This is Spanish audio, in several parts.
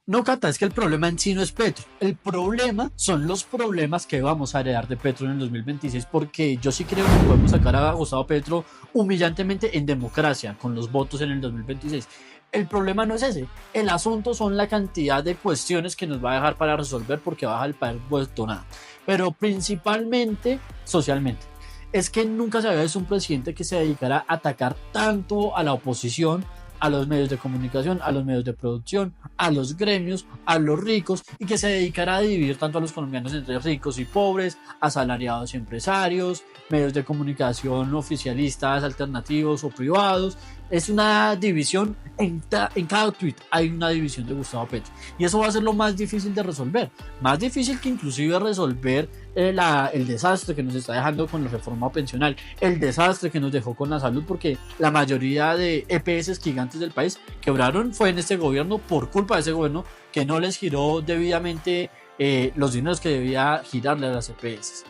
No, Cata, es que el problema en sí no es Petro. El problema son los problemas que vamos a heredar de Petro en el 2026, porque yo sí creo que podemos sacar a Gustavo Petro humillantemente en democracia, con los votos en el 2026. El problema no es ese. El asunto son la cantidad de cuestiones que nos va a dejar para resolver porque baja el país vuelto nada. Pero principalmente socialmente. Es que nunca se había visto un presidente que se dedicara a atacar tanto a la oposición, a los medios de comunicación, a los medios de producción, a los gremios, a los ricos, y que se dedicara a dividir tanto a los colombianos entre ricos y pobres, asalariados y empresarios, medios de comunicación oficialistas, alternativos o privados. Es una división, en cada tweet hay una división de Gustavo Petro, y eso va a ser lo más difícil de resolver, más difícil que inclusive resolver el desastre que nos está dejando con la reforma pensional, el desastre que nos dejó con la salud, porque la mayoría de EPS gigantes del país quebraron fue en este gobierno por culpa de ese gobierno que no les giró debidamente los dineros que debía girarle a las EPS.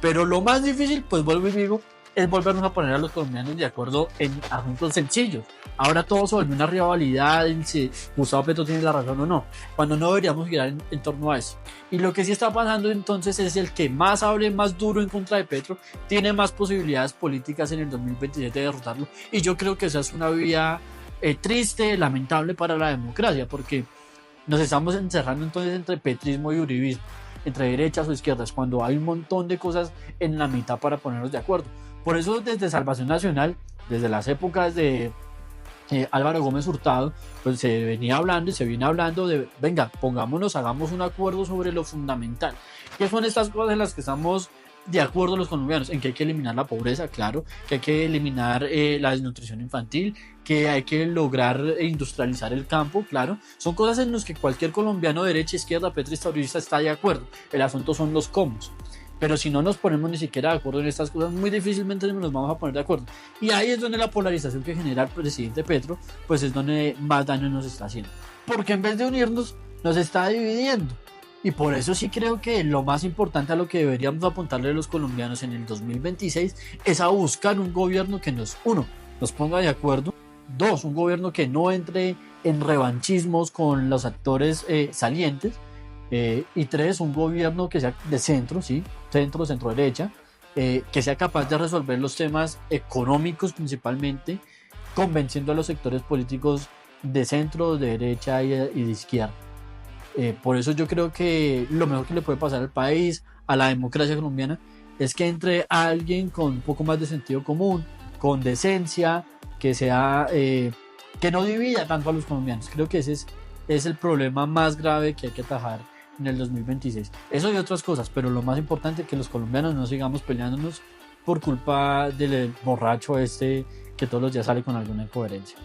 Pero lo más difícil, pues vuelvo y digo, es volvernos a poner a los colombianos de acuerdo en asuntos sencillos. Ahora todo se vuelve una rivalidad en si Gustavo Petro tiene la razón o no, cuando no deberíamos girar en torno a eso. Y lo que sí está pasando entonces es el que más hable más duro en contra de Petro tiene más posibilidades políticas en el 2027 de derrotarlo. Y yo creo que esa es una vía triste, lamentable para la democracia, porque nos estamos encerrando entonces entre petrismo y uribismo, entre derechas o izquierdas, cuando hay un montón de cosas en la mitad para ponernos de acuerdo. Por eso desde Salvación Nacional, desde las épocas de Álvaro Gómez Hurtado, pues se venía hablando y se viene hablando de, venga, pongámonos, hagamos un acuerdo sobre lo fundamental. ¿Qué son estas cosas en las que estamos de acuerdo los colombianos? En que hay que eliminar la pobreza, claro, que hay que eliminar la desnutrición infantil, que hay que lograr industrializar el campo, claro. Son cosas en las que cualquier colombiano, derecha, izquierda, petrista, uribista, está de acuerdo. El asunto son los cómo. Pero si no nos ponemos ni siquiera de acuerdo en estas cosas, muy difícilmente nos vamos a poner de acuerdo. Y ahí es donde la polarización que genera el presidente Petro, pues es donde más daño nos está haciendo. Porque en vez de unirnos, nos está dividiendo. Y por eso sí creo que lo más importante a lo que deberíamos apuntarle a los colombianos en el 2026 es a buscar un gobierno que nos ponga de acuerdo. Dos, un gobierno que no entre en revanchismos con los actores salientes. Y tres, un gobierno que sea de centro, ¿sí? Centro derecha, que sea capaz de resolver los temas económicos principalmente, convenciendo a los sectores políticos de centro, de derecha y de izquierda. Por eso yo creo que lo mejor que le puede pasar al país, a la democracia colombiana, es que entre alguien con un poco más de sentido común, con decencia, que sea que no divida tanto a los colombianos. Creo que ese es el problema más grave que hay que atajar en el 2026. Eso y otras cosas, pero lo más importante es que los colombianos no sigamos peleándonos por culpa del borracho que todos los días sale con alguna incoherencia.